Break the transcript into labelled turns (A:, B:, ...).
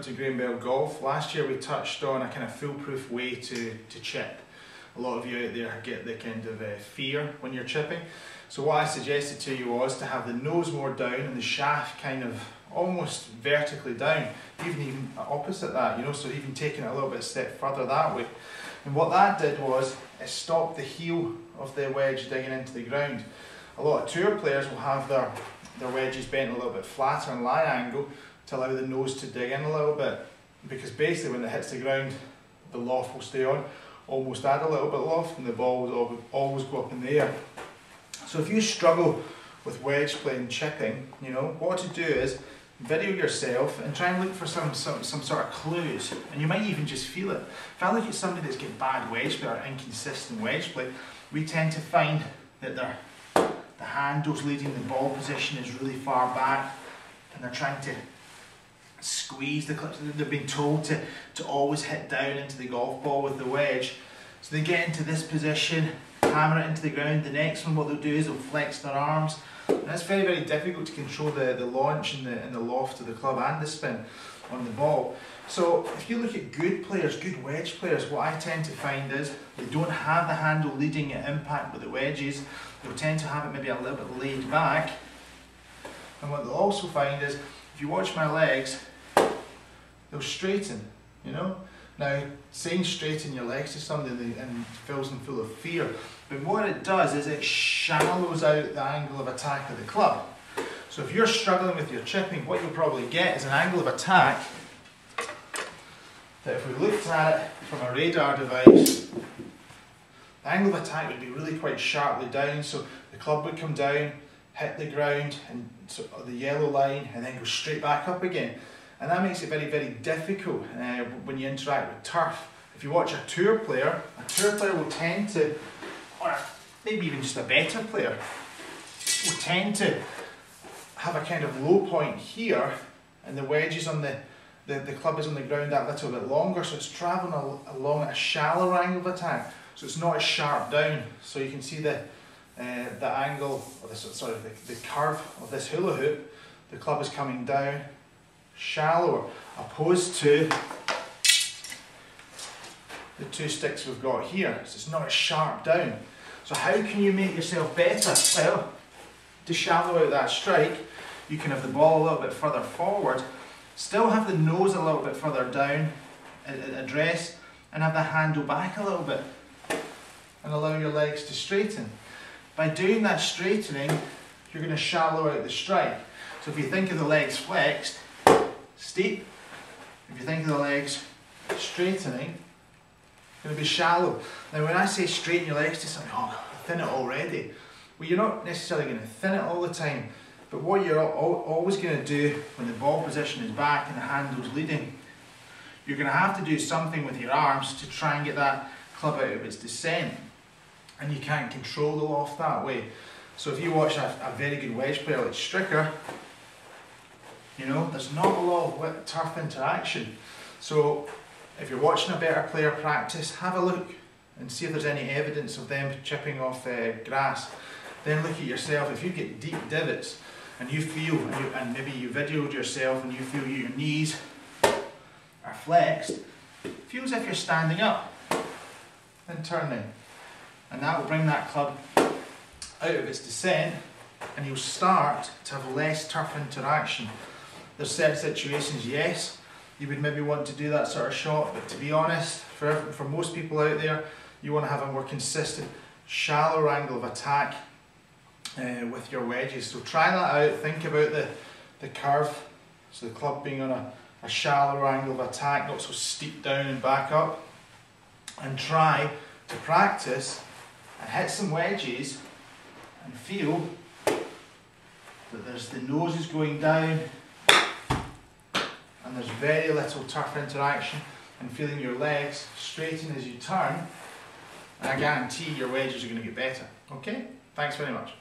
A: to Green Bell Golf. Last year we touched on a kind of foolproof way to chip. A lot of you out there get the kind of fear when you're chipping. So what I suggested to you was to have the nose more down and the shaft kind of almost vertically down, even opposite that, you know, so even taking it a little bit step further that way. And what that did was it stopped the heel of the wedge digging into the ground. A lot of tour players will have their wedges bent a little bit flatter and lie angle to allow the nose to dig in a little bit, because basically when it hits the ground the loft will stay on, almost add a little bit of loft, and the ball will always go up in the air. So if you struggle with wedge play and chipping, you know, what to do is video yourself and try and look for some sort of clues, and you might even just feel it. If I look at somebody that's got bad wedge play or inconsistent wedge play, we tend to find that the handles leading the ball position is really far back, and they're trying to squeeze the clips. They've been told to always hit down into the golf ball with the wedge. So they get into this position, hammer it into the ground. The next one, what they'll do is they'll flex their arms. And it's very, very difficult to control the launch and the loft of the club and the spin on the ball. So if you look at good players, good wedge players, what I tend to find is they don't have the handle leading at impact with the wedges. They'll tend to have it maybe a little bit laid back. And what they'll also find is, if you watch my legs, they'll straighten, you know. Now, saying straighten your legs to somebody and fills them full of fear, but what it does is it shallows out the angle of attack of the club. So if you're struggling with your chipping, what you'll probably get is an angle of attack that if we looked at it from a radar device, the angle of attack would be really quite sharply down, so the club would come down, hit the ground, and so the yellow line, and then go straight back up again. And that makes it very, very difficult when you interact with turf. If you watch a tour player will tend to, or maybe even just a better player, will tend to have a kind of low point here, and the wedge is on the club is on the ground that little bit longer, so it's travelling along a shallower angle of attack, so it's not as sharp down. So you can see the angle, or the curve of this hula hoop. The club is coming down shallower, opposed to the two sticks we've got here, so it's not as sharp down. So how can you make yourself better? Well, to shallow out that strike, you can have the ball a little bit further forward, still have the nose a little bit further down at address, and have the handle back a little bit, and allow your legs to straighten. By doing that straightening, you're going to shallow out the strike. So if you think of the legs flexed, steep. If you think of the legs straightening, it's going to be shallow. Now when I say straighten your legs to something, oh, thin it already. Well, you're not necessarily going to thin it all the time, but what you're always going to do when the ball position is back and the handle's leading, you're going to have to do something with your arms to try and get that club out of its descent. And you can't control the loft that way. So if you watch a very good wedge player like Stricker, you know, there's not a lot of turf interaction. So if you're watching a better player practice, have a look and see if there's any evidence of them chipping off grass. Then look at yourself. If you get deep divots and you feel, and maybe you videoed yourself and you feel your knees are flexed, feel as if you're standing up and turning. And that will bring that club out of its descent, and you'll start to have less turf interaction. There's certain situations, yes, you would maybe want to do that sort of shot, but to be honest, for most people out there, you want to have a more consistent, shallower angle of attack with your wedges. So try that out, think about the curve, so the club being on a shallower angle of attack, not so steep down and back up, and try to practice and hit some wedges and feel that the nose is going down and there's very little turf interaction, and feeling your legs straighten as you turn, and I guarantee your wedges are going to get better. Okay? Thanks very much.